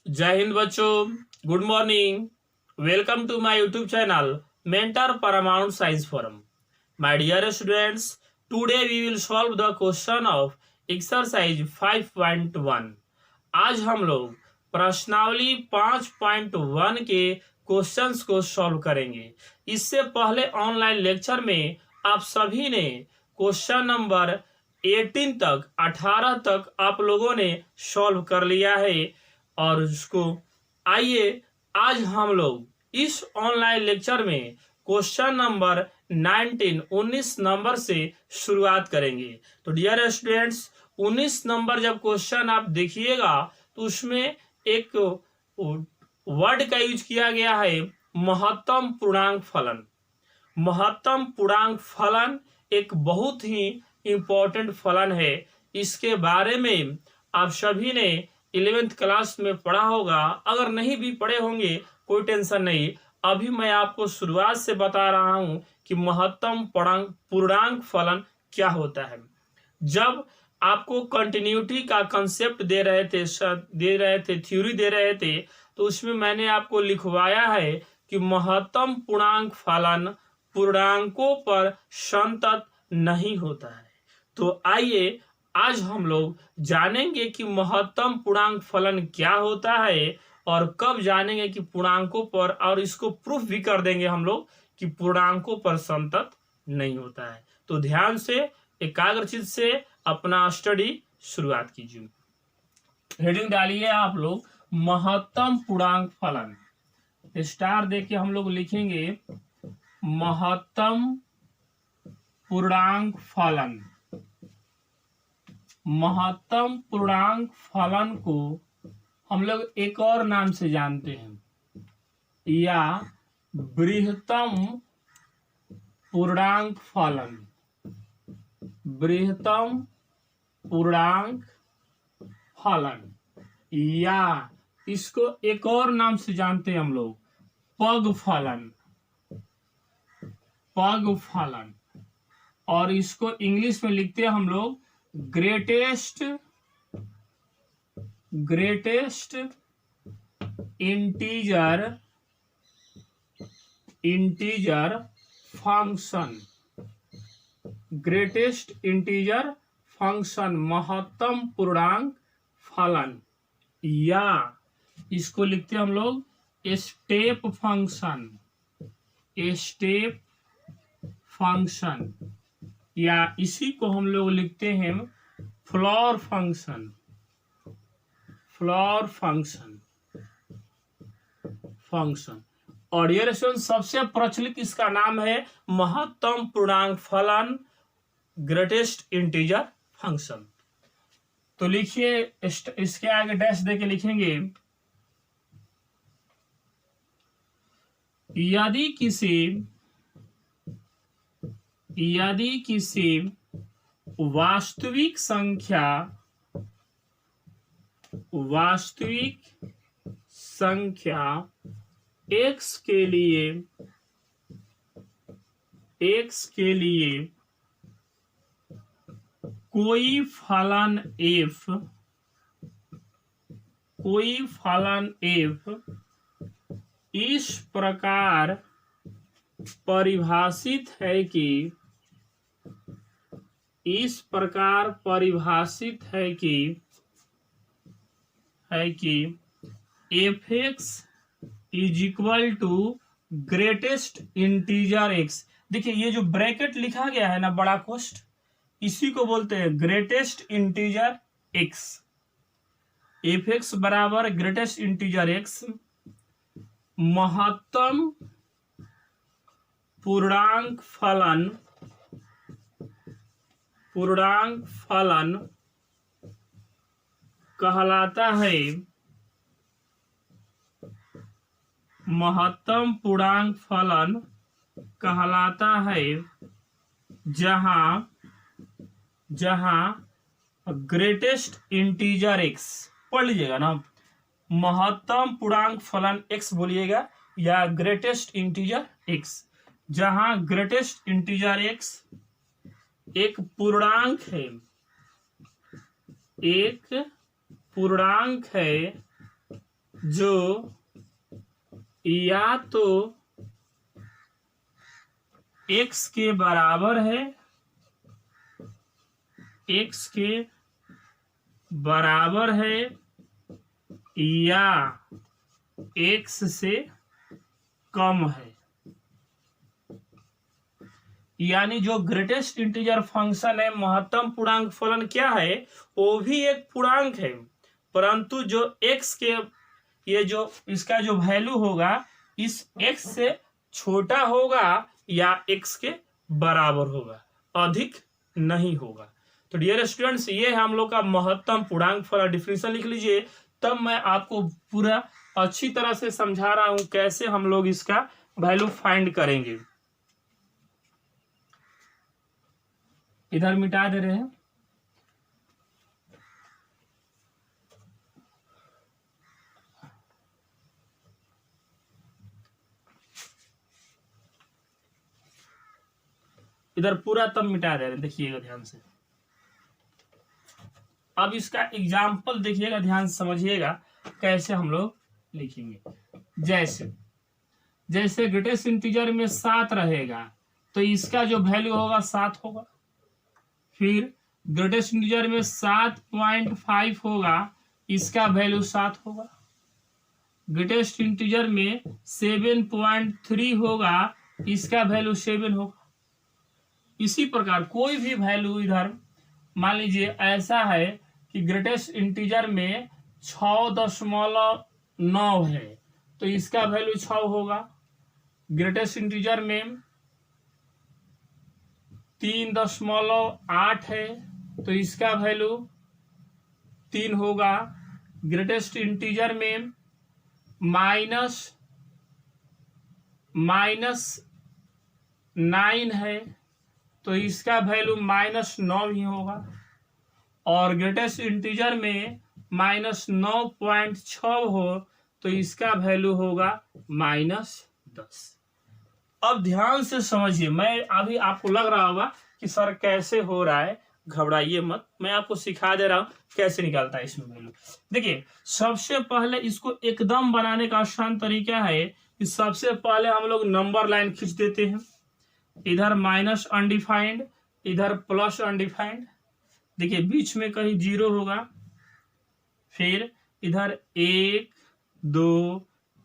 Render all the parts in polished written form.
जय हिंद बच्चों, good morning. Welcome to my YouTube channel Mentor Paramount Science Forum. My dear students, today we will solve the question of exercise 5.1। आज हम लोग प्रश्नावली 5.1 के क्वेश्चंस को सॉल्व करेंगे। इससे पहले ऑनलाइन लेक्चर में आप सभी ने क्वेश्चन नंबर 18 तक आप लोगों ने सॉल्व कर लिया है और उसको आइए आज हम लोग इस ऑनलाइन लेक्चर में क्वेश्चन नंबर 19 नंबर से शुरुआत करेंगे। तो डियर स्टूडेंट्स, 19 नंबर जब क्वेश्चन आप देखिएगा तो उसमें एक वर्ड का यूज किया गया है, महत्तम पूर्णांक फलन। महत्तम पूर्णांक फलन एक बहुत ही इंपॉर्टेंट फलन है। इसके बारे में आप सभी ने 11th क्लास में पढ़ा होगा। अगर नहीं भी पढ़े होंगे कोई टेंशन नहीं, अभी मैं आपको शुरुआत से बता रहा हूं कि महत्तम पूर्णांक फलन क्या होता है। जब आपको कंटिन्यूटी का कंसेप्ट दे रहे थे, थ्योरी दे रहे थे, तो उसमें मैंने आपको लिखवाया है कि महत्तम पूर्णांक फलन पूर्णांकों पर संतत नहीं होता है। तो आइए आज हम लोग जानेंगे कि महत्तम पूर्णांक फलन क्या होता है और कब जानेंगे कि पूर्णांकों पर, और इसको प्रूफ भी कर देंगे हम लोग कि पूर्णांकों पर संतत नहीं होता है। तो ध्यान से एकाग्रचित से अपना स्टडी शुरुआत कीजिए। हेडिंग डालिए आप लोग, महत्तम पूर्णांक फलन। स्टार देके हम लोग लिखेंगे महत्तम पूर्णांक फलन। महत्तम पूर्णांक फलन को हम लोग एक और नाम से जानते हैं, या बृहत्तम पूर्णांक फलन। बृहत्तम पूर्णांक फलन, या इसको एक और नाम से जानते हैं हम लोग, पग फलन। पग फलन, और इसको इंग्लिश में लिखते हैं हम लोग greatest integer function. Greatest integer function महत्तम पूर्णांक फलन, या इसको लिखते हैं हम लोग स्टेप फंक्शन। स्टेप फंक्शन, या इसी को हम लोग लिखते हैं फ्लोर फंक्शन। Floor function. और ये सबसे प्रचलित इसका नाम है महत्तम पूर्णांक फलन, ग्रेटेस्ट इंटीजर फंक्शन। तो लिखिए, इसके आगे डैश देके लिखेंगे, यदि किसी वास्तविक संख्या x के लिए कोई फलन f इस प्रकार परिभाषित है कि f(x) is equal to greatest integer x। देखिए ये जो ब्रैकेट लिखा गया है ना, बड़ा कोष्ठ, इसी को बोलते हैं ग्रेटेस्ट इंटीजर x। f(x) बराबर ग्रेटेस्ट इंटीजर x महत्तम पूर्णांक फलन कहलाता है। महत्तम पूर्णांक फलन कहलाता है जहां ग्रेटेस्ट इंटीजर x, पढ़ लीजिएगा ना, महत्तम पूर्णांक फलन x बोलिएगा, या ग्रेटेस्ट इंटीजर x, जहां ग्रेटेस्ट इंटीजर x एक पूर्णांक है जो या तो x के बराबर है, x के बराबर है या x से कम है। यानी जो ग्रेटेस्ट इंटीजर फंक्शन है, महत्तम पूर्णांक फलन क्या है, वो भी एक पूर्णांक है, परंतु जो x के ये जो इसका जो वैल्यू होगा इस x से छोटा होगा या x के बराबर होगा, अधिक नहीं होगा। तो डियर स्टूडेंट्स, ये हम लोग का महत्तम पूर्णांक फलन। डिफिनेशन लिख लीजिए, तब मैं आपको पूरा अच्छी तरह से समझा रहा हूं कैसे हम लोग इसका वैल्यू फाइंड करेंगे। इधर मिटा दे रहे हैं। इधर पूरा तब मिटा दे रहे हैं, देखिएगा ध्यान से। अब इसका एग्जाम्पल देखिएगा, ध्यान से समझिएगा कैसे हम लोग लिखेंगे। जैसे ग्रेटेस्ट इंटीजर में 7 रहेगा तो इसका जो वैल्यू होगा 7 होगा। फिर ग्रेटेस्ट इंटीजर में 7.5 होगा, इसका वैल्यू 7 होगा। ग्रेटेस्ट इंटीजर में 7.3 होगा, इसका वैल्यू 7 होगा। इसी प्रकार कोई भी वैल्यू इधर मान लीजिए ऐसा है कि ग्रेटेस्ट इंटीजर में 6.9 है तो इसका वैल्यू 6 होगा। ग्रेटेस्ट इंटीजर में 3.8 है तो इसका वैल्यू 3 होगा। ग्रेटेस्ट इंटीजर में -9 है तो इसका वैल्यू -9 ही होगा। और ग्रेटेस्ट इंटीजर में -9.6 हो तो इसका वैल्यू होगा -10। अब ध्यान से समझिए, मैं अभी आपको लग रहा होगा कि सर कैसे हो रहा है, घबराइए मत, मैं आपको सिखा दे रहा हूं कैसे निकालता है इसमें वैल्यू। देखिए, सबसे पहले इसको एकदम बनाने का आसान तरीका है कि सबसे पहले हम लोग नंबर लाइन खींच देते हैं। इधर माइनस अनडिफाइंड, इधर प्लस अनडिफाइंड। देखिए बीच में कहीं 0 होगा। फिर इधर 1 2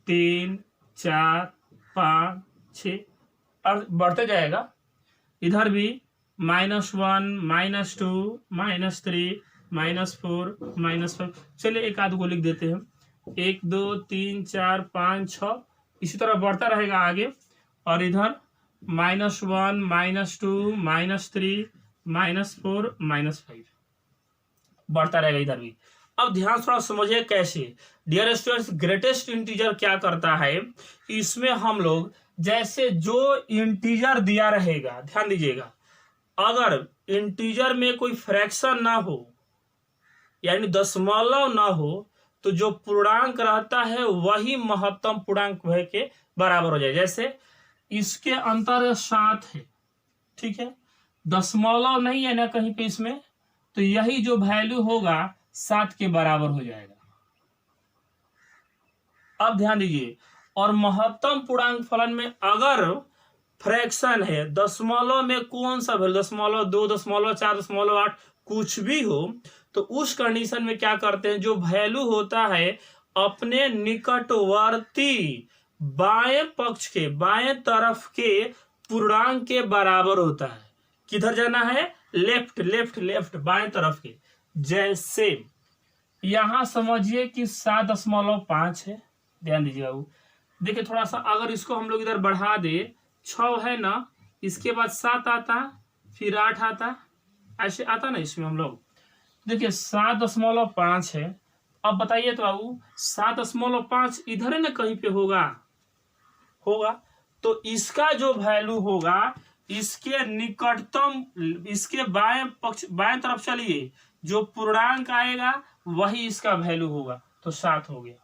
3 4 5 6 और बढ़ते जाएगा। इधर भी -1 -2 -3 -4 -5। चलिए एक आध को लिख देते हैं, 1 2 3 4 5 6, इसी तरह बढ़ता रहेगा आगे। और इधर -1 -2 -3 -4 -5 बढ़ता रहेगा इधर भी। अब ध्यान थोड़ा समझिए कैसे। डियर स्टूडेंट्स, ग्रेटेस्ट इंटीजर क्या करता है, इसमें हम लोग जैसे जो इंटीजर दिया रहेगा, ध्यान दीजिएगा, अगर इंटीजर में कोई फ्रैक्शन ना हो यानी दशमलव ना हो तो जो पूर्णांक रहता है वही महत्तम पूर्णांक के बराबर हो जाए। जैसे इसके अंतर 7 है, ठीक है, दशमलव नहीं है ना कहीं पे इसमें, तो यही जो वैल्यू होगा 7 के बराबर हो जाएगा। अब ध्यान दीजिए, और महत्तम पूर्णांक फलन में अगर फ्रैक्शन है, दशमलव में कौन सा वैल्यू, 0.2 0.4 0.8 कुछ भी हो, तो उस कंडीशन में क्या करते हैं, जो वैल्यू होता है अपने निकटवर्ती बाएं पक्ष के बाएं तरफ के पूर्णांक के बराबर होता है। किधर जाना है, लेफ्ट लेफ्ट लेफ्ट, बाएं तरफ के। जैसे यहां समझिए कि 7.5 है, ध्यान दीजिए बाबू। देखिए थोड़ा सा अगर इसको हम लोग इधर बढ़ा दे, 6 है ना, इसके बाद 7 आता, फिर 8 आता, ऐसे आता ना इसमें हम लोग। देखिए 7.5 है। अब बताइए तो बाबू, 7.5 इधर है ना कहीं पे होगा, तो इसका जो वैल्यू होगा इसके निकटतम, इसके बाएं पक्ष बाएं तरफ चलिए, जो पूर्णांक आएगा वही इसका वैल्यू होगा, तो 7 हो गया।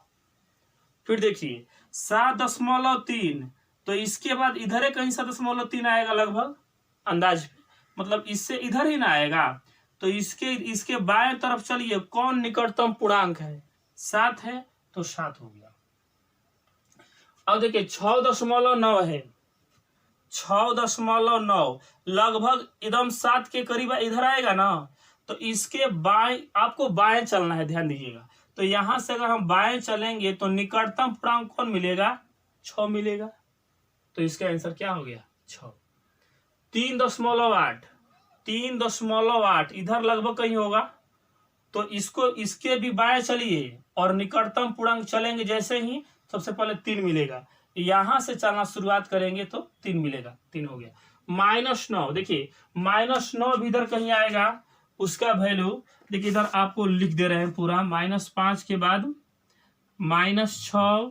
फिर देखिए 7.3, तो इसके बाद इधर है कहीं 7.3 आएगा लगभग अंदाज पे, मतलब इससे इधर ही ना आएगा, तो इसके बाएं तरफ चलिए, कौन निकटतम पूर्णांक है, 7 है, तो 7 हो गया। अब देखिए 6.9 है, 6.9 लगभग एकदम 7 के करीब इधर आएगा ना, तो इसके बाएं आपको बाएं चलना है, ध्यान दीजिएगा। तो यहां से अगर हम बाएं चलेंगे तो निकटतम पूर्णांक कौन मिलेगा, 6 मिलेगा। तो इसका आंसर क्या हो गया, 6। 3.8, 3.8 इधर लगभग कहीं होगा, तो इसको इसके भी बाएं चलिए और निकटतम पूर्णांक चलेंगे, जैसे ही सबसे पहले 3 मिलेगा, यहां से चलना शुरुआत करेंगे तो 3 मिलेगा, 3 हो गया। -9, देखिए -9 भी इधर कहीं आएगा, उसका वैल्यू देखिए इधर आपको लिख दे रहे हैं पूरा, -5 के बाद -6,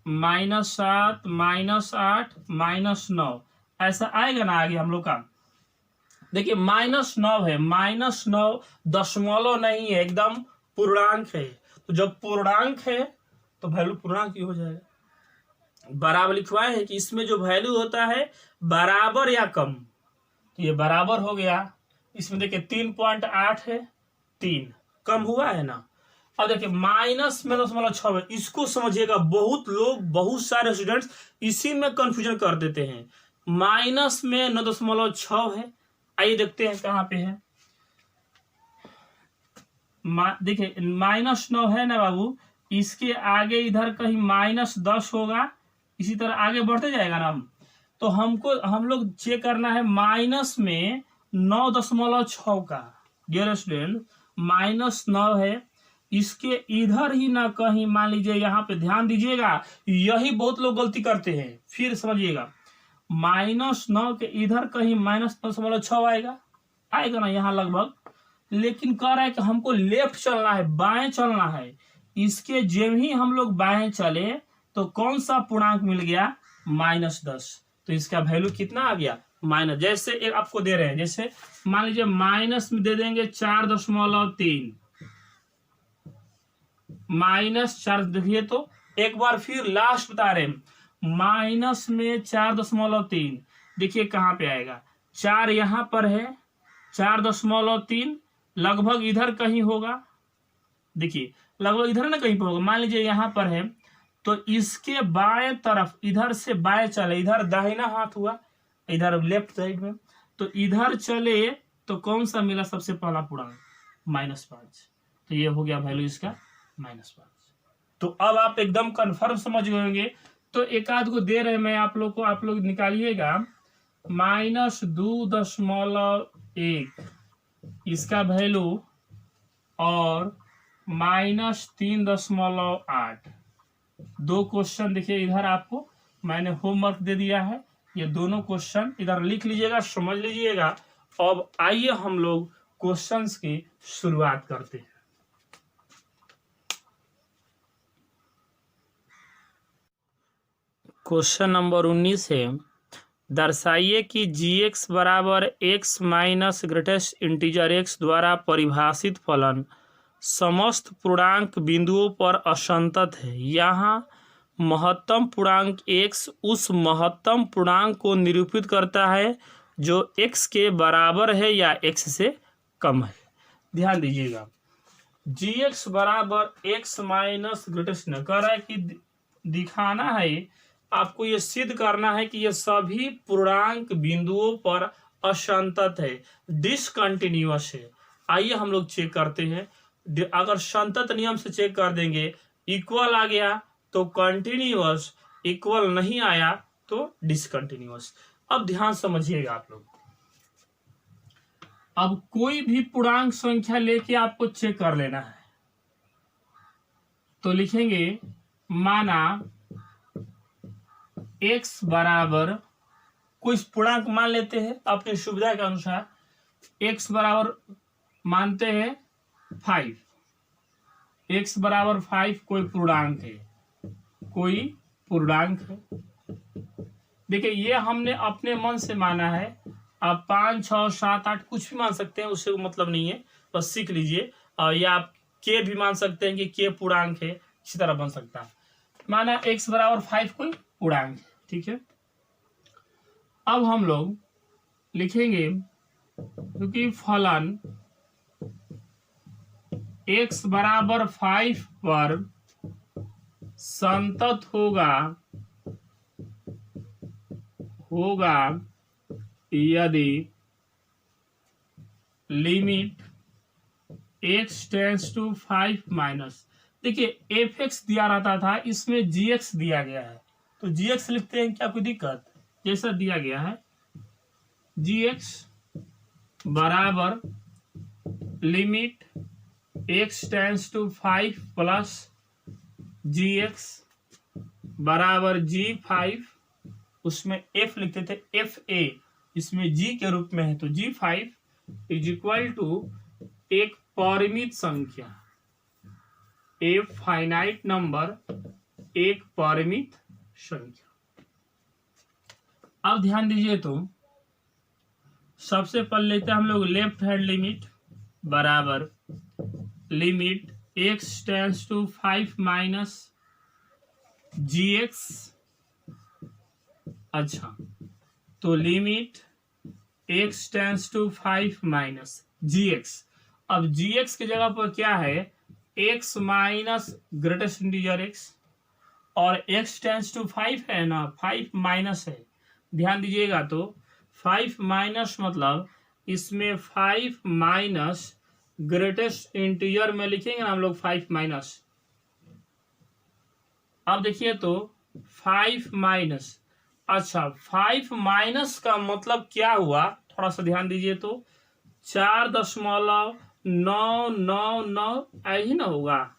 -7, -8, -9 ऐसा आएगा ना आगे हम लोग का। देखिए -9 है, -9 नहीं है, एकदम पूर्णांक है। तो जब पूर्णांक है तो वैल्यू पूर्णांक ही हो जाएगा। बराबर लिखवाए है कि इसमें जो वैल्यू होता है बराबर या कम, तो ये बराबर हो गया। इसमें देखिए 3.8 है, 3 कम हुआ है ना। अब देखिए -9.6 इसको समझिएगा, बहुत लोग, बहुत सारे स्टूडेंट्स इसी में कंफ्यूजन कर देते हैं। -9.6 है, आइए देखते हैं कहाँ पे है। देखिए -9 है ना बाबू, इसके आगे इधर कहीं -10 होगा, इसी तरह आगे बढ़ते जाएगा ना। तो हम लोग चेक करना है माइनस में 9.6 का। डियर स्टूडेंट -9 है, इसके इधर ही ना कहीं, मान लीजिए यहाँ पे ध्यान दीजिएगा, यही बहुत लोग गलती करते हैं, फिर समझिएगा। -9 के इधर कहीं -9.6 आएगा ना यहाँ लगभग, लेकिन कह रहा है कि हमको लेफ्ट चलना है, बाएं चलना है। इसके जब ही हम लोग बाएं चले तो कौन सा पूर्णांक मिल गया, -10। तो इसका वैल्यू कितना आ गया, माइनस। जैसे एक आपको दे रहे हैं, जैसे मान लीजिए माइनस में दे देंगे 4.3, -4, देखिए तो एक बार फिर लास्ट बता रहे हैं, माइनस में 4.3, देखिए कहाँ पे आएगा, 4 यहाँ पर है, 4.3 लगभग इधर कहीं होगा, देखिए लगभग इधर ना कहीं पर होगा, मान लीजिए यहाँ पर है, तो इसके बाएं तरफ इधर से बाएं चले, इधर दाहिना हाथ हुआ, इधर लेफ्ट साइड में, तो इधर चले तो कौन सा मिला सबसे पहला पूर्णांक, -5। तो ये हो गया वैल्यू इसका -5। तो अब आप एकदम कंफर्म समझ गए होंगे। तो एक आध को दे रहे मैं आप लोग को, आप लोग निकालिएगा, -2.1 इसका वैल्यू और -3.8, 2 क्वेश्चन देखिए इधर आपको मैंने होमवर्क दे दिया है, ये दोनों क्वेश्चन इधर लिख लीजिएगा, समझ लीजिएगा। अब आइए हम लोग क्वेश्चंस की शुरुआत करते हैं। क्वेश्चन नंबर 19 है, दर्शाइए कि g(x) बराबर x minus greatest integer x द्वारा परिभाषित फलन समस्त पूर्णांक बिंदुओं पर असंतत है। यहाँ महत्तम पूर्णांक x उस महत्तम पूर्णांक को निरूपित करता है जो x के बराबर है या x से कम है। ध्यान दीजिएगा, g(x) बराबर x माइनस ग्रेटेस्ट न कह रहा है कि दिखाना है, आपको ये सिद्ध करना है कि ये सभी पूर्णांक बिंदुओं पर असंतत है, डिसकंटिन्यूअस है। आइए हम लोग चेक करते हैं। अगर संतत नियम से चेक कर देंगे, इक्वल आ गया तो कंटिन्यूअस, इक्वल नहीं आया तो डिसकंटिन्यूअस। अब ध्यान समझिएगा आप लोग, अब कोई भी पूर्णांक संख्या लेके आपको चेक कर लेना है। तो लिखेंगे, माना x बराबर कोई पूर्णांक मान लेते हैं अपनी सुविधा के अनुसार, x बराबर मानते हैं 5, x बराबर 5 कोई पूर्णांक है, कोई पूर्णांक है। देखिए ये हमने अपने मन से माना है, आप 5, 6, 7, 8 कुछ भी मान सकते हैं, उससे मतलब नहीं है, बस सीख लीजिए। और या आप k भी मान सकते हैं कि k पूर्णांक है, इसी तरह बन सकता है। माना x बराबर 5 कोई पूर्णांक है, ठीक है। अब हम लोग लिखेंगे, क्योंकि फलन x बराबर 5 पर संतत होगा यदि limit x tends to 5 minus, देखिए fx दिया रहता था, इसमें gx दिया गया है, तो gx लिखते हैं, क्या कोई दिक्कत? जैसा दिया गया है gx बराबर limit x tends to 5 plus gx बराबर g5, उसमें f लिखते थे fa, इसमें g के रूप में है, तो g5 इज इक्वल टू एक परिमित संख्या, ए फाइनाइट नंबर, एक परिमित संख्या। अब ध्यान दीजिए, तो सबसे पहले लेते हैं हम लोग लेफ्ट हैंड लिमिट बराबर limit x tends to 5 minus gx। अच्छा, तो limit x tends to 5 minus gx, अब gx की जगह पर क्या है, x minus greatest integer x, और x टेंस टू 5 है ना, 5 माइनस है, ध्यान दीजिएगा, तो 5 माइनस मतलब इसमें 5 माइनस ग्रेटेस्ट इंटीजर में लिखेंगे ना हम लोग 5 माइनस। अब देखिए, तो 5 माइनस, अच्छा 5 माइनस का मतलब क्या हुआ, थोड़ा सा ध्यान दीजिए, तो 4.999 ही ना होगा,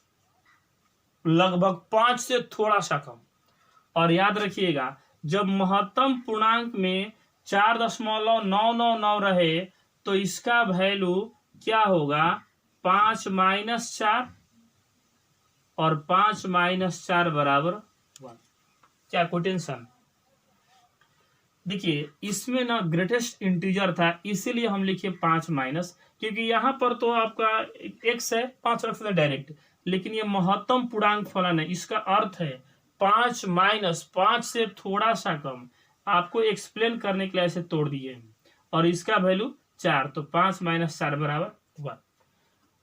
लगभग 5 से थोड़ा सा कम। और याद रखिएगा, जब महत्तम पूर्णांक में 4.999 रहे तो इसका वैल्यू क्या होगा, 5 माइनस 4, और 5 माइनस 4 बराबर 1। क्या कोई टेंशन? देखिए, इसमें ना ग्रेटेस्ट इंटीजर था, इसीलिए हम लिखे 5 माइनस, क्योंकि यहाँ पर तो आपका x है, 5 रख सकते डायरेक्ट, लेकिन ये महत्तम पूर्णांक फलन है, इसका अर्थ है 5 माइनस 5 से थोड़ा सा कम, आपको एक्सप्लेन करने के लिए ऐसे तोड़ दिए, और इसका वैल्यू 4, तो 5 माइनस 4 बराबर 1।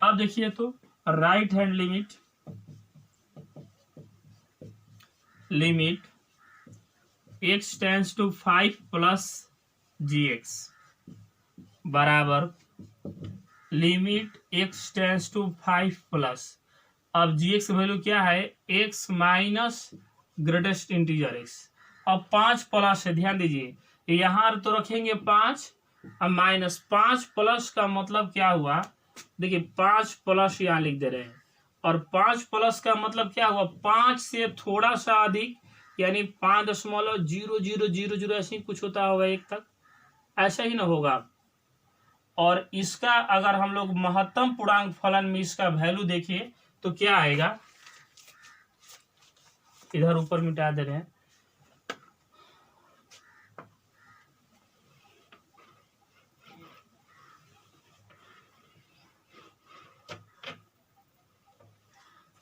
अब देखिए, तो right hand limit x tends to 5 plus gx बराबर limit x tends to 5 plus, अब gx वैल्यू क्या है, x minus greatest integer x, अब 5 प्लस है, ध्यान दीजिए, यहाँ तो रखेंगे 5, अब माइनस 5 प्लस का मतलब क्या हुआ, देखिए 5 प्लस यहाँ लिख दे रहे हैं, और 5 प्लस का मतलब क्या हुआ, 5 से थोड़ा सा अधिक, यानी 5.0000 ऐसे ही कुछ होता होगा 1 तक, ऐसा ही ना होगा। और इसका अगर हम लोग महत्तम पूर्णांक फलन में इसका वैल्यू देखिए तो क्या आएगा, इधर ऊपर मिटा दे रहे हैं,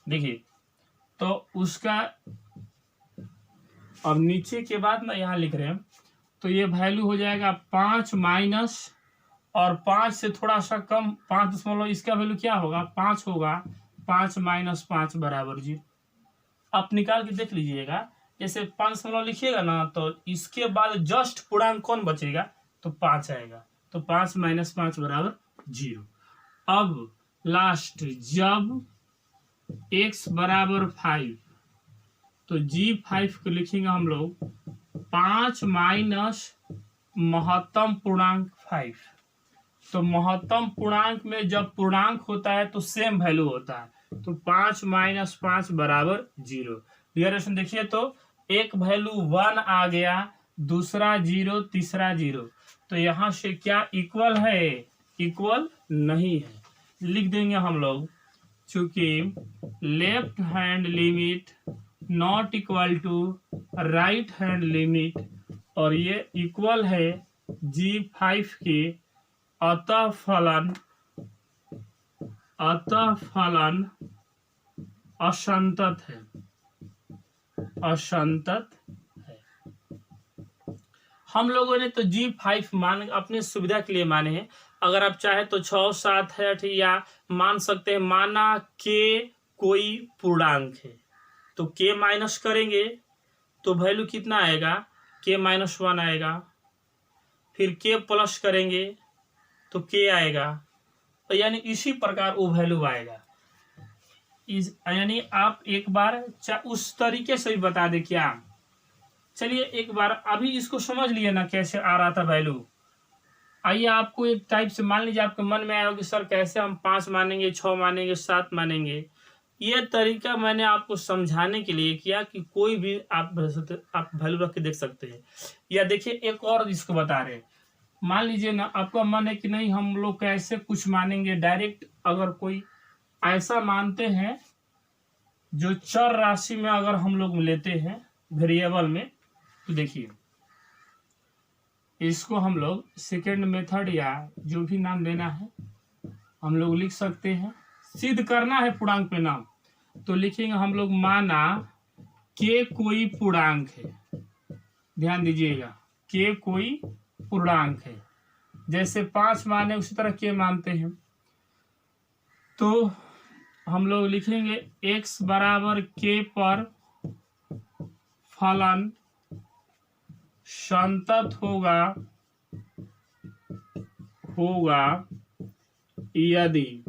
देखिए, तो उसका अब नीचे के बाद ना यहाँ लिख रहे हैं, तो ये वैल्यू हो जाएगा 5 माइनस, और 5 से थोड़ा सा कम 5 इसका वैल्यू क्या होगा, 5 होगा, 5 माइनस 5 बराबर 0। आप निकाल के देख लीजिएगा, जैसे 5 लिखिएगा ना, तो इसके बाद जस्ट पूर्णांक कौन बचेगा, तो 5 आएगा, तो 5 माइनस 5 बराबर 0। अब लास्ट, जब x बराबर 5, तो g5 को लिखेंगे हम लोग 5 माइनस महत्तम पूर्णांक 5, तो महत्तम पूर्णांक में जब पूर्णांक होता है तो सेम वैल्यू होता है, तो 5 माइनस 5 बराबर 0। डियरेशन देखिए, तो एक वैल्यू 1 आ गया, दूसरा 0, तीसरा 0, तो यहाँ से क्या इक्वल है, इक्वल नहीं है, लिख देंगे हम लोग, चूंकि left hand limit not equal to right hand limit, और ये इक्वल है g5 के, अतः फलन असंतत है, असंतत है। हम लोगों ने तो g5 मान अपने सुविधा के लिए माने हैं, अगर आप चाहे तो 6, 7, 8 या मान सकते हैं, माना के कोई पूर्णांक है, तो k माइनस करेंगे तो वैल्यू कितना आएगा, k-1 आएगा। फिर k प्लस करेंगे तो k आएगा, तो यानी इसी प्रकार वो वैल्यू आएगा। यानी आप एक बार उस तरीके से भी बता दे क्या। चलिए एक बार अभी इसको समझ लिए ना कैसे आ रहा था वैल्यू। आइए आपको एक टाइप से मान लीजिए आपके मन में आया कि सर कैसे हम 5 मानेंगे, 6 मानेंगे, 7 मानेंगे। ये तरीका मैंने आपको समझाने के लिए किया कि कोई भी आप वैल्यू रख के देख सकते हैं। या देखिए एक और इसको बता रहे, मान लीजिए ना आपका मन है कि नहीं हम लोग कैसे कुछ मानेंगे डायरेक्ट। अगर कोई ऐसा मानते हैं जो चर राशि में अगर हम लोग लेते हैं वेरिएबल में, तो देखिए इसको हम लोग सेकेंड मेथड या जो भी नाम देना है हम लोग लिख सकते हैं। सिद्ध करना है पूर्णांक पे नाम, तो लिखेंगे हम लोग माना के कोई पूर्णांक है। ध्यान दीजिएगा, के कोई पूर्णांक है। जैसे 5 माने उसी तरह के मानते हैं, तो हम लोग लिखेंगे x बराबर के पर फलन संतत होगा यदि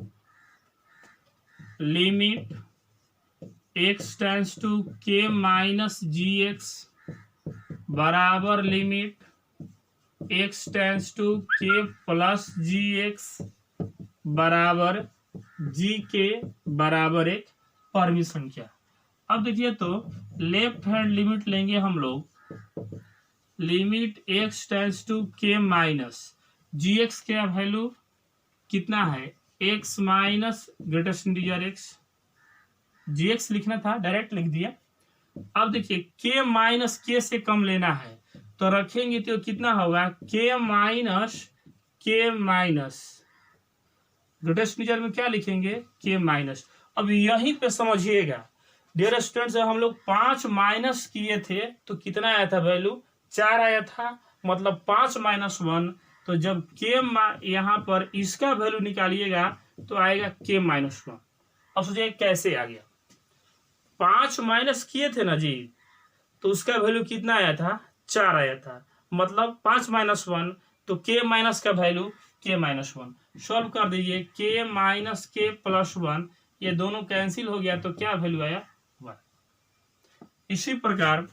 limit x tends to k minus gx बराबर limit x tends to k plus gx बराबर g के बराबर एक परमिट संख्या। अब देखिए तो लेफ्ट हैंड लिमिट लेंगे हम लोग, limit x tends to k minus gx का वैल्यू कितना है, x minus greatest integer x, gx लिखना था डायरेक्ट लिख दिया। अब देखिए k माइनस k से कम लेना है तो रखेंगे तो कितना होगा, k माइनस ग्रेटेस्ट इंटीजर में क्या लिखेंगे, k माइनस। अब यहीं पे समझिएगा डियर स्टूडेंट्स, हम लोग 5 माइनस किए थे तो कितना आया था वैल्यू, 4 आया था, मतलब 5 माइनस 1। तो जब k यहाँ पर इसका वैल्यू निकालिएगा तो आएगा k माइनस 1। अब सोचिए कैसे आ गया, 5 माइनस किए थे ना जी, तो उसका वैल्यू कितना आया था, 4 आया था, मतलब 5 माइनस 1, तो k माइनस का वैल्यू k माइनस 1। सॉल्व कर दीजिए, k माइनस k प्लस 1, ये दोनों कैंसिल हो गया तो क्या वैल्यू आया, 1। इसी प्रकार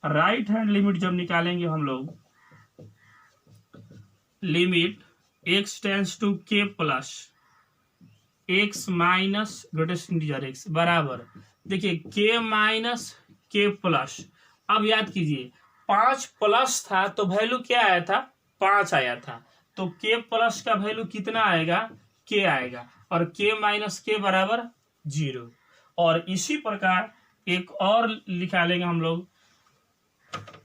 राइट हैंड लिमिट जब निकालेंगे हम लोग, limit x tends to k plus x minus greatest integer x बराबर, देखिए k माइनस k प्लस। अब याद कीजिए 5 प्लस था तो वैल्यू क्या आया था, 5 आया था, तो k प्लस का वैल्यू कितना आएगा, k आएगा, और k माइनस k बराबर 0। और इसी प्रकार एक और निकालेंगे हम लोग,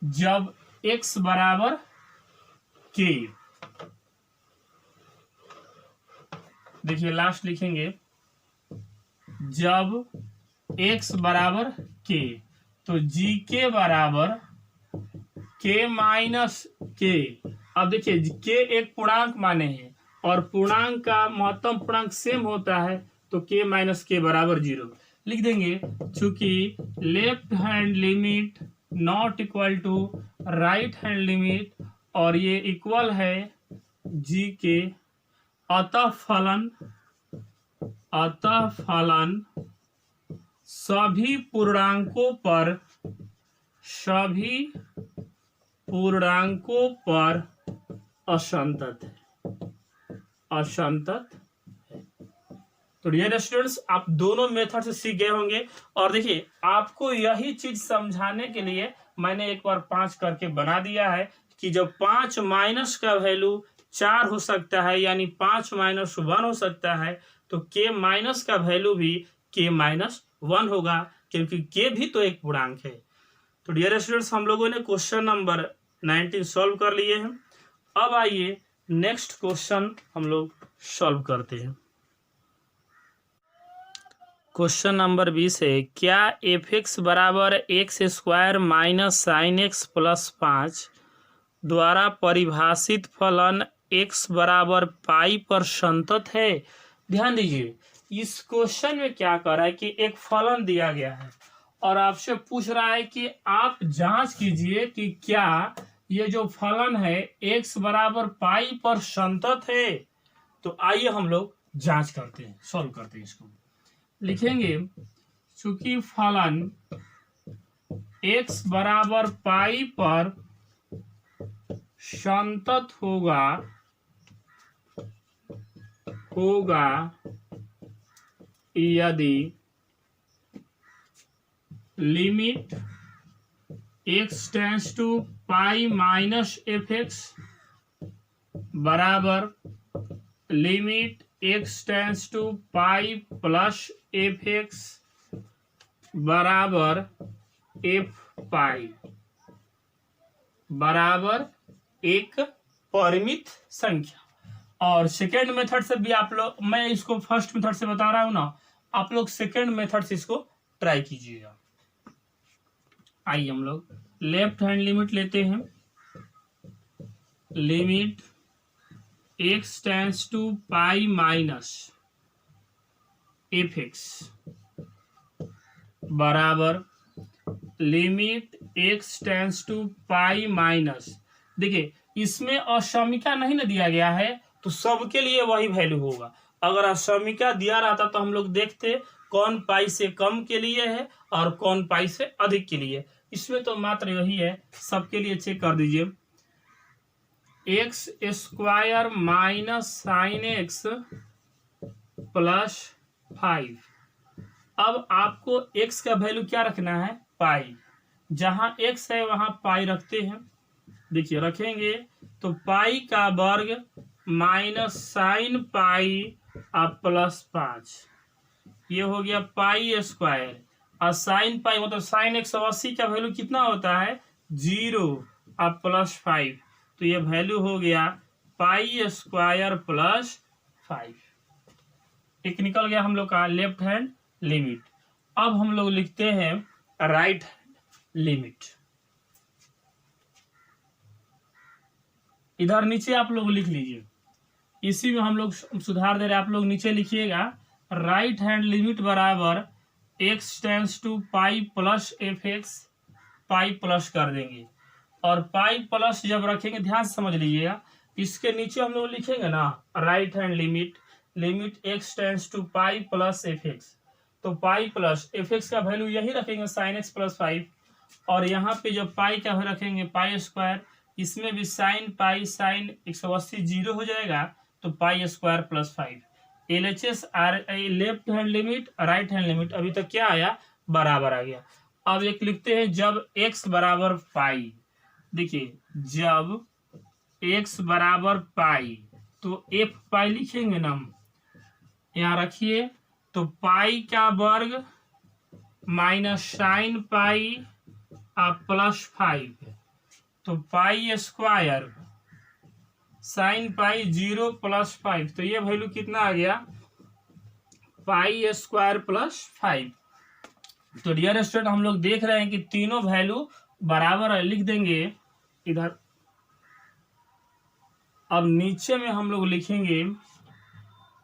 जब x बराबर k, देखिए लास्ट लिखेंगे जब x बराबर k, तो gk बराबर k माइनस k। अब देखिए k एक पूर्णांक माने हैं और पूर्णांक का महत्तम पूर्णांक सेम होता है, तो k माइनस k बराबर 0 लिख देंगे। चूंकि left hand limit not equal to right hand limit और ये इक्वल है g के, अतः फलन सभी पूर्णांकों पर असंतत है। तो डियर स्टूडेंट्स, आप दोनों मेथड से सीख गए होंगे। और देखिए आपको यही चीज समझाने के लिए मैंने एक बार 5 करके बना दिया है कि जब 5 माइनस का वैल्यू 4 हो सकता है, यानी 5 माइनस 1 हो सकता है, तो k माइनस का वैल्यू भी k माइनस 1 होगा, क्योंकि k भी तो एक पूर्णांक है। तो डियर स्टूडेंट्स, हम लोगों ने क्वेश्चन नंबर 19 सॉल्व कर लिए हैं। अब आइए नेक्स्ट क्वेश्चन हम लोग सॉल्व करते हैं। क्वेश्चन नंबर 20 है, क्या f(x) बराबर x² minus sign x plus 5 द्वारा परिभाषित फलन x बराबर पाई पर संतत है। ध्यान दीजिए इस क्वेश्चन में क्या कर रहा है कि एक फलन दिया गया है और आपसे पूछ रहा है कि आप जांच कीजिए कि क्या ये जो फलन है x बराबर पाई पर संतत है। तो आइए हम लोग जांच करते हैं, सॉल्व करते हैं। इसको लिखेंगे, चूंकि फलन x बराबर पाई पर संतत होगा यदि limit x tends to pi minus F x बराबर limit x tends to pi plus F x बराबर एफ पाई बराबर एक परिमित संख्या। और सेकेंड मेथड से भी आप लोग, मैं इसको फर्स्ट मेथड से बता रहा हूं ना, आप लोग सेकेंड मेथड से इसको ट्राई कीजिएगा। आइए हम लोग लेफ्ट हैंड लिमिट लेते हैं। Limit x tends to pi minus F x बराबर limit x tends to pi minus, देखिए इसमें असमीका नहीं ना दिया गया है तो सबके लिए वही वैल्यू होगा। अगर असमीका दिया रहता तो हम लोग देखते कौन पाई से कम के लिए है और कौन पाई से अधिक के लिए। इसमें तो मात्र यही है, सबके लिए चेक कर दीजिए। X square minus sign x plus 5। अब आपको x का वैल्यू क्या रखना है, पाई। जहां x है वहां पाई रखते हैं। देखिए रखेंगे तो पाई का वर्ग माइनस साइन पाई अब प्लस 5, ये हो गया पाई स्क्वायर। और साइन पाई मतलब साइन 180 का वैल्यू कितना होता है, 0 अब प्लस 5, तो ये वैल्यू हो गया पाई स्क्वायर प्लस 5। एक निकल गया हम लोग का लेफ्ट हैंड लिमिट। अब हम लोग लिखते हैं राइट हैंड लिमिट। इधर नीचे आप लोग लिख लीजिए, इसी में हम लोग सुधार दे रहे हैं। आप लोग नीचे लिखिएगा राइट हैंड लिमिट बराबर x tends to pi plus F x, pi plus कर देंगे। और पाई प्लस जब रखेंगे, ध्यान से समझ लीजिएगा, इसके नीचे हम लोग लिखेंगे ना right hand limit, limit x tends to pi plus F x, तो पाई प्लस एफ एक्स का वैल्यू यही रखेंगे साइन एक्स प्लस 5। और यहाँ पे जब पाई का रखेंगे पाई स्क्वायर, इसमें भी साइन पाई साइन 180 0 हो जाएगा, तो पाई square plus 5। LHS left hand limit right hand limit अभी तक क्या आया, बराबर आ गया। अब एक लिखते हैं जब x बराबर पाई, देखिए जब x बराबर पाई तो एफ पाई लिखेंगे ना हम, यहाँ रखिए, तो पाई का वर्ग माइनस साइन पाई अब प्लस 5, तो pi square sine pi 0 plus 5, तो ये वैल्यू कितना आ गया, पाई स्क्वायर प्लस 5। तो डियर स्टूडेंट हम लोग देख रहे हैं कि तीनों वैल्यू बराबर है, लिख देंगे इधर। अब नीचे में हम लोग लिखेंगे,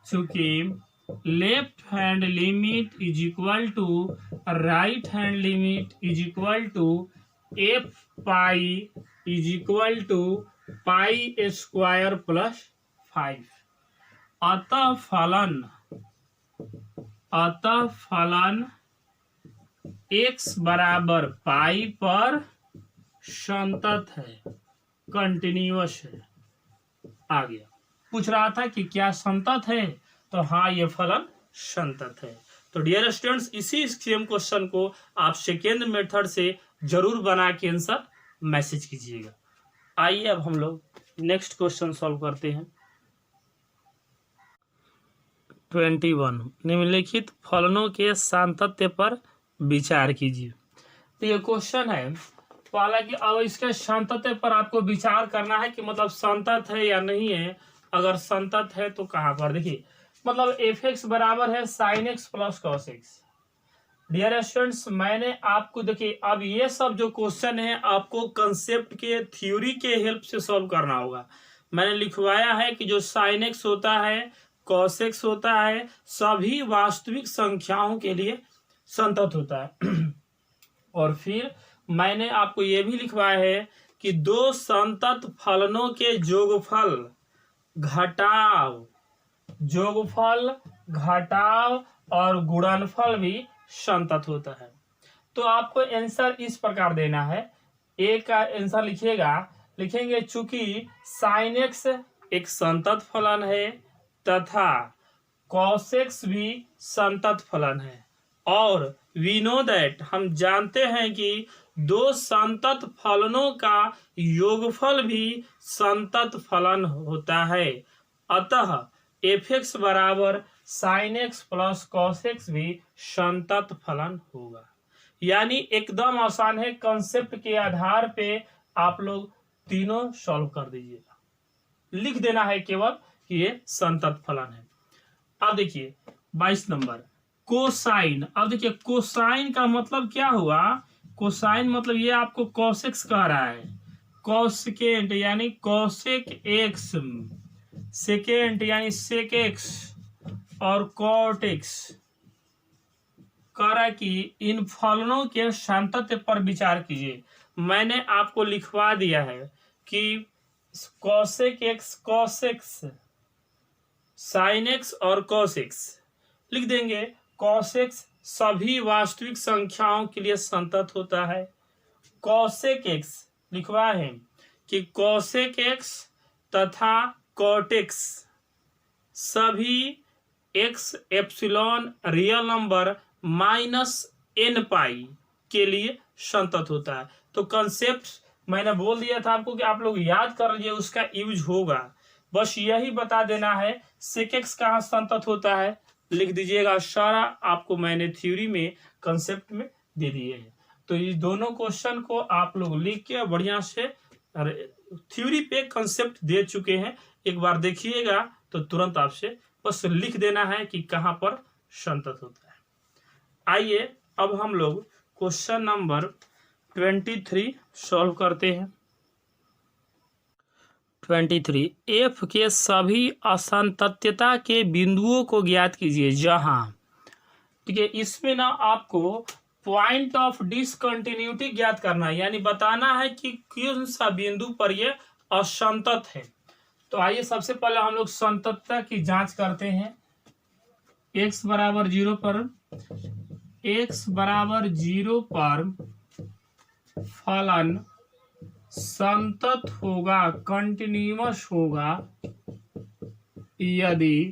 चूंकि left hand limit is equal to right hand limit is equal to f pi is equal to pi square plus 5। अतः फलन x बराबर पाई पर संतत है, कंटिन्यूअस है। आ गया, पूछ रहा था कि क्या संतत है, तो हाँ ये फलन संतत है। तो डियर स्टूडेंट्स इसी सेम क्वेश्चन को आप सेकेंड मेथड से जरूर बना के आंसर मैसेज कीजिएगा। आइए अब हम लोग नेक्स्ट क्वेश्चन सॉल्व करते हैं। 21 निम्नलिखित फलनों के सांतत्य पर विचार कीजिए। तो ये क्वेश्चन है, तो हालांकि अब इसके सांतत्य पर आपको विचार करना है कि मतलब संतत है या नहीं है। अगर संतत है तो कहाँ पर, देखिए मतलब एफ एक्स बराबर है sine x plus cos x. Dear students मैंने आपको, देखिए अब ये सब जो क्वेश्चन है आपको कंसेप्ट के थ्योरी के हेल्प से सॉल्व करना होगा। मैंने लिखवाया है कि जो साइन एक्स होता है कॉस एक्स होता है सभी वास्तविक संख्याओं के लिए संतत होता है। और फिर मैंने आपको ये भी लिखवाया है कि दो संतत फलनों के जोगफल घटाव, जोगफल घटाव और गुणनफल भी संतत होता है। तो आपको आंसर इस प्रकार देना है। ए का आंसर लिखेंगे चूंकि साइन एक्स एक संतत फलन है तथा कॉस एक्स भी संतत फलन है, और वी नो दैट हम जानते हैं कि दो संतत फलनों का योगफल भी संतत फलन होता है, अतः एफ एक्स बराबर sign x plus cos x भी संतत फलन होगा। यानी एकदम आसान है, कंसेप्ट के आधार पे आप लोग तीनों सॉल्व कर दीजिएगा, लिख देना है केवल कि ये संतत फलन है। अब देखिए 22 नंबर कोसाइन। अब देखिए कोसाइन का मतलब क्या हुआ, कोसाइन मतलब ये आपको कॉसेक्स कह रहा है, कॉसेकेंट यानी कॉसेक एक्स, सेकेंट यानी सेक एक्स और कॉट एक्स, कह रहा है कि इन फलनों के संतत्व पर विचार कीजिए। मैंने आपको लिखवा दिया है कि cosec x cos x, sine x और कॉस एक्स लिख देंगे। कॉस एक्स सभी वास्तविक संख्याओं के लिए संतत होता है। कॉसेक एक्स लिखवा है कि कॉसेक एक्स तथा कॉट एक्स सभी X epsilon real number minus N pi के लिए संतत होता है। तो कंसेप्ट मैंने बोल दिया था आपको कि आप लोग याद कर लीजिए, उसका यूज होगा, बस यही बता देना है। सेक एक्स कहाँ संतत होता है लिख दीजिएगा, सारा आपको मैंने थ्योरी में कंसेप्ट में दे दिए हैं। तो ये दोनों क्वेश्चन को आप लोग लिख के बढ़िया से थ्योरी पे कंसेप्ट दे चुके हैं, एक बार देखिएगा तो तुरंत आपसे बस लिख देना है कि कहाँ पर संतत होता है। आइए अब हम लोग क्वेश्चन नंबर 23 सॉल्व करते हैं। 23 एफ के सभी असंतत्यता के बिंदुओं को ज्ञात कीजिए जहां, ठीक है, इसमें ना आपको पॉइंट ऑफ डिसकंटिन्यूटी ज्ञात करना है, यानी बताना है कि कौन सा बिंदु पर ये असंतत है। तो आइए सबसे पहले हम लोग संततता की जांच करते हैं। x बराबर 0 पर, x बराबर 0 पर फलन संतत होगा, कंटिन्यूअस होगा यदि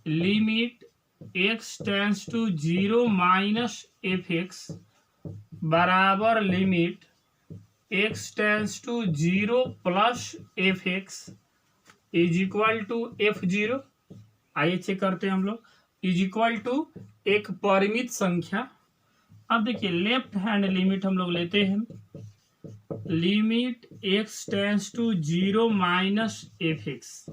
limit x tends to 0 minus F x बराबर limit x tends to 0 plus F X is equal to f0। आइए चेक करते हैं हम लोग, इज इक्वल टू एक परिमित संख्या। अब देखिए लेफ्ट हैंड लिमिट हम लोग लेते हैं, limit x tends to 0 minus F x.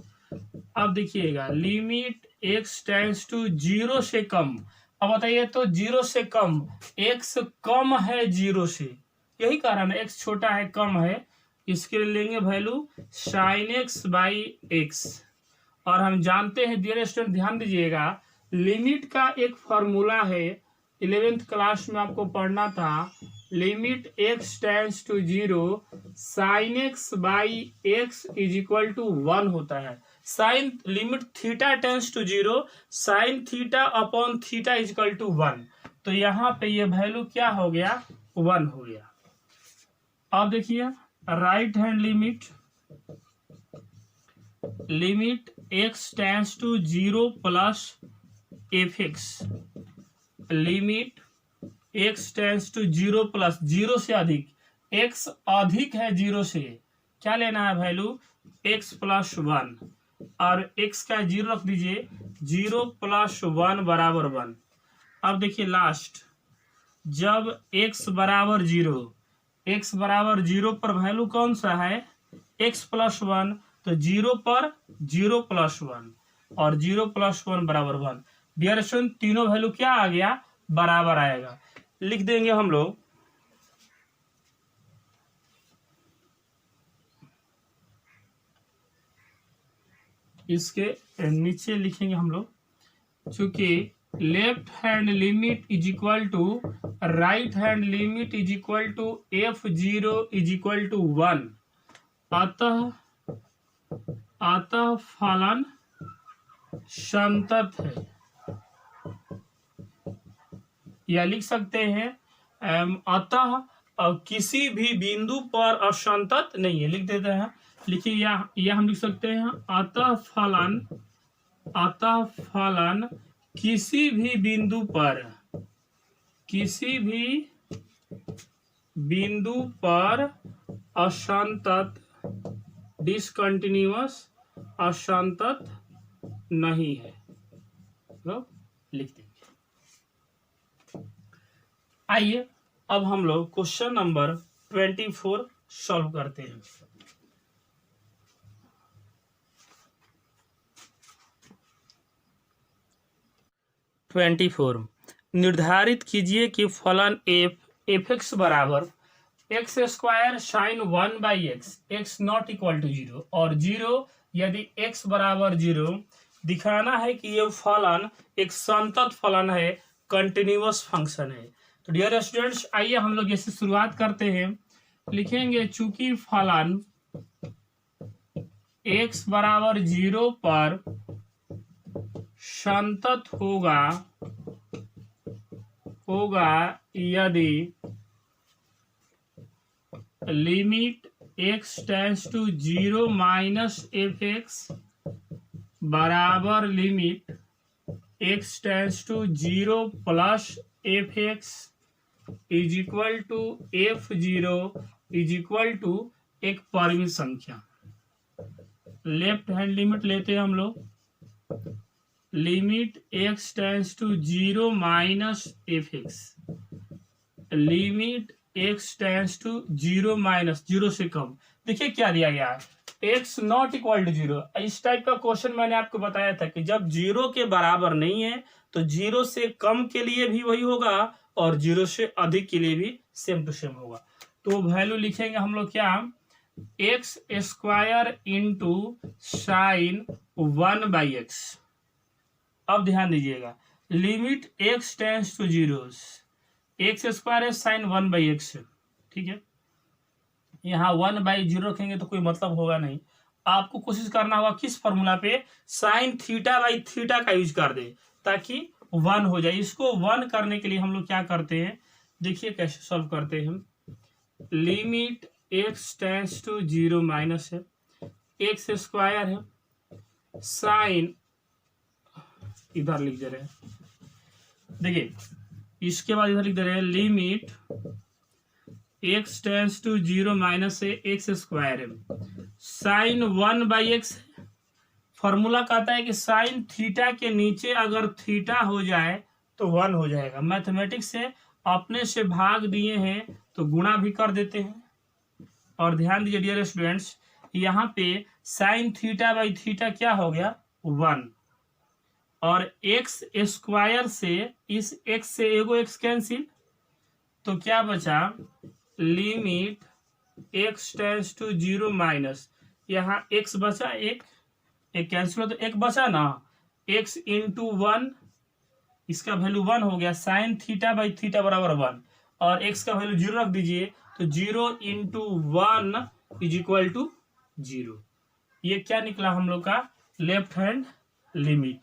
अब देखिएगा लिमिट x टेंड्स टू 0 से कम। अब बताइए तो 0 से कम, x कम है 0 से, यही कारण है, x छोटा है कम है, इसके लिए लेंगे value sign x by x. और हम जानते हैं डियर स्टूडेंट ध्यान दीजिएगा, लिमिट का एक फॉर्मूला है, 11th क्लास में आपको पढ़ना था, limit x tends to 0 sine x by x is equal to 1 होता है। Sine limit theta tends to 0 sine theta upon theta is equal to 1। तो यहाँ पे ये वैल्यू क्या हो गया, 1 हो गया। अब देखिए right hand limit x tends to 0 plus F x, limit x tends to 0 plus 0 से अधिक, x अधिक है 0 से, क्या लेना है वैल्यू x प्लस 1, और x का 0 रख दीजिए, 0 प्लस 1 बराबर 1। अब देखिए लास्ट, जब x बराबर 0, x बराबर 0 पर वैल्यू कौन सा है x प्लस 1, तो 0 पर 0 प्लस 1 और 0 प्लस 1 बराबर 1। डियर स्टूडेंट तीनों वैल्यू क्या आ गया, बराबर आएगा। लिख देंगे हम लोग, इसके नीचे लिखेंगे हम लोग, चूंकि left hand limit is equal to right hand limit is equal to f0 is equal to 1। अतः फलन संतत है, या लिख सकते हैं अतः किसी भी बिंदु पर असंतत नहीं है। लिख देते हैं, लिखिए या हम लिख सकते हैं अतः फलन किसी भी बिंदु पर असंतत, डिसकंटिन्यूअस, असंतत नहीं है। तो लिख देंगे। आइए अब हम लोग क्वेश्चन नंबर 24 सॉल्व करते हैं। निर्धारित कीजिए कि फलन एफ एक्स बराबर x square sine 1/x x not equal to 0 और 0 यदि x बराबर 0 दिखाना है कि ये फलन एक संतत फलन है, कंटिन्यूअस फंक्शन है। तो डियर स्टूडेंट्स, आइए हम लोग जैसे शुरुआत करते हैं, लिखेंगे चूंकि फलन x बराबर 0 पर संतत होगा यदि limit x tends to 0 minus F x बराबर limit x tends to 0 plus F X is equal to f0 is equal to एक परिमित संख्या। लेफ्ट हैंड लिमिट लेते हैं हम लोग, limit x tends to 0 minus F x, limit x tends to 0 minus 0 से कम। देखिए क्या दिया गया है, x नॉट इक्वल टू 0। इस टाइप का क्वेश्चन मैंने आपको बताया था कि जब 0 के बराबर नहीं है तो 0 से कम के लिए भी वही होगा और 0 से अधिक के लिए भी सेम टू सेम होगा। तो वैल्यू लिखेंगे हम लोग क्या, x square into sine 1/x। अब ध्यान दीजिएगा, limit x tends to 0, x square है साइन 1/x, ठीक है। यहाँ 1/0 रखेंगे तो कोई मतलब होगा नहीं। आपको कोशिश करना होगा किस फॉर्मूला पे, साइन थीटा का यूज कर दे ताकि 1 हो जाए। इसको 1 करने के लिए हम लोग क्या करते हैं, देखिए कैसे सॉल्व करते हैं हम। Limit x tends to 0 minus है, एक्स स्क्वायर है साइन, इधर लिख दे रहे हैं, देखिए इसके बाद इधर लिख दे रहे हैं limit x tends to 0 minus है एक्स स्क्वायर है साइन 1/x। फॉर्मूला कहता है कि साइन थीटा के नीचे अगर थीटा हो जाए तो 1 हो जाएगा। मैथमेटिक्स से अपने से भाग दिए हैं तो गुणा भी कर देते हैं। और ध्यान दीजिए डियर स्टूडेंट्स, यहाँ पे साइन थीटा/थीटा क्या हो गया, 1, और एक्स स्क्वायर से इस x से एगो x कैंसिल, तो क्या बचा, limit x tends to 0 minus, यहाँ x बचा, एक कैंसिल हो तो एक बचा ना, x इंटू 1, इसका वैल्यू 1 हो गया, साइन थीटा/थीटा बराबर 1, और x का वैल्यू 0 रख दीजिए तो 0 इंटू 1 इज इक्वल टू 0। ये क्या निकला हम लोग का, लेफ्ट हैंड लिमिट।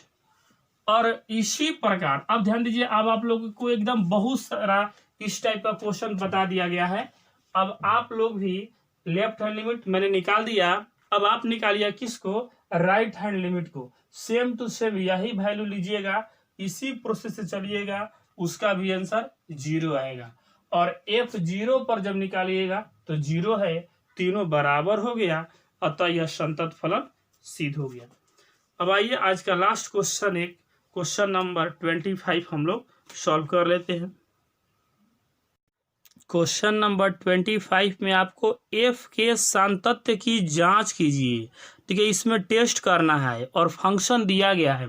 और इसी प्रकार अब ध्यान दीजिए, अब आप लोगों को एकदम बहुत सारा इस टाइप का क्वेश्चन बता दिया गया है। अब आप लोग भी लेफ्ट हैंड लिमिट मैंने निकाल दिया, अब आप निकालिए किसको, राइट हैंड लिमिट को। सेम टू सेम यही वैल्यू लीजिएगा, इसी प्रोसेस से चलिएगा, उसका भी आंसर 0 आएगा। और f0 पर जब निकालिएगा तो 0 है, तीनों बराबर हो गया, अतः यह संतत फलन सिद्ध हो गया। अब आइए आज का लास्ट क्वेश्चन, एक क्वेश्चन नंबर 25 हम लोग सॉल्व कर लेते हैं। क्वेश्चन नंबर 25 में आपको f के सातत्य की जांच कीजिए, ठीक है। इसमें टेस्ट करना है और फंक्शन दिया गया है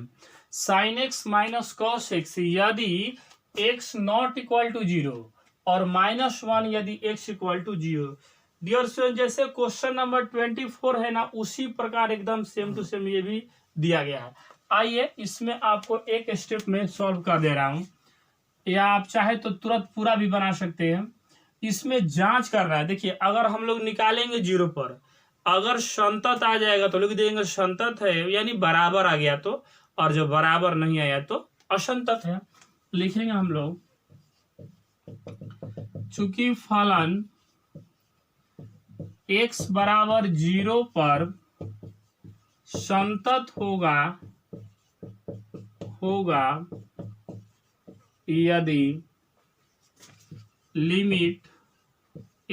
sine x minus cos x यदि x नॉट इक्वल टू 0 और -1 यदि x equal to 0। Dear student, जैसे क्वेश्चन नंबर 24 है ना, उसी प्रकार एकदम सेम टू सेम ये भी दिया गया है। आइए इसमें आपको एक स्टेप में सॉल्व कर दे रहा हूं, या आप चाहे तो तुरंत पूरा भी बना सकते हैं। इसमें जांच कर रहा है, देखिए अगर हम लोग निकालेंगे 0 पर, अगर संतत आ जाएगा तो लिख देंगे संतत है, यानी बराबर आ गया तो, और जो बराबर नहीं आया तो असंतत है। लिखेंगे हम लोग, चूंकि फलन x बराबर 0 पर संतत होगा यदि limit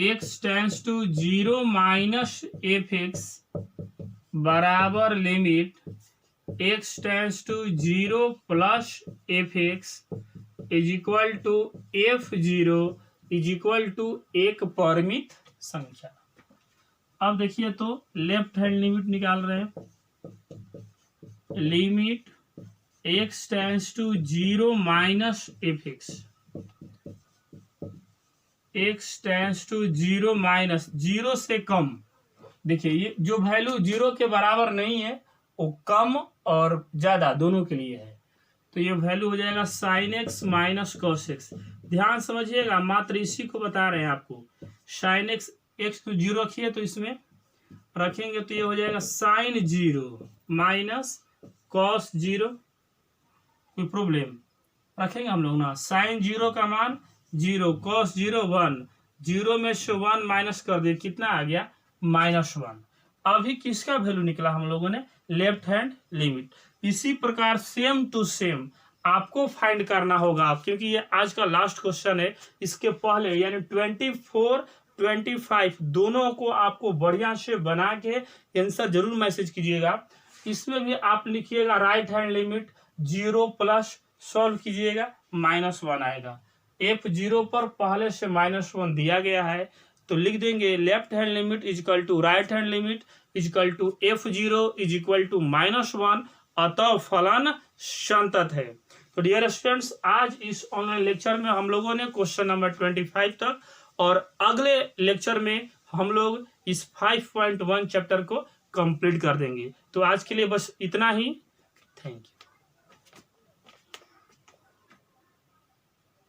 x tends to 0 minus fx बराबर limit x tends to 0 plus fx is equal to f0 is equal to एक परिमित संख्या। अब देखिए तो लेफ्ट हैंड लिमिट निकाल रहे हैं, limit x tends to 0 minus fx, x tends to 0 minus 0 से कम। देखिए ये जो वैल्यू 0 के बराबर नहीं है वो कम और ज्यादा दोनों के लिए है, तो ये वैल्यू हो जाएगा sine x minus cos x. ध्यान समझिएगा, मात्र इसी को बता रहे हैं आपको। साइन एक्स एक्स को 0 रखिए तो इसमें रखेंगे तो ये हो जाएगा साइन 0 माइनस कॉस 0। कोई प्रॉब्लम रखेंगे हम लोग ना, साइन 0 का मान 0, कॉस 0 1, 0 में से 1 माइनस कर दिए, कितना आ गया -1। अभी किसका वैल्यू निकला हम लोगों ने, लेफ्ट हैंड लिमिट। इसी प्रकार सेम टू सेम आपको फाइंड करना होगा, क्योंकि ये आज का लास्ट क्वेश्चन है। इसके पहले यानी 24 25 दोनों को आपको बढ़िया से बना के आंसर जरूर मैसेज कीजिएगा। इसमें भी आप लिखिएगा right hand limit 0 plus solve कीजिएगा -1 आएगा। f0 पर पहले से -1 दिया गया है तो लिख देंगे left hand limit is equal to right hand limit is equal to f0 is equal to -1, अतः फलन संतत है। तो डियर स्टूडेंट्स, आज इस ऑनलाइन लेक्चर में हम लोगों ने क्वेश्चन नंबर 25 तक, और अगले लेक्चर में हम लोग इस 5.1 चैप्टर को कंप्लीट कर देंगे। तो आज के लिए बस इतना ही। Thank you.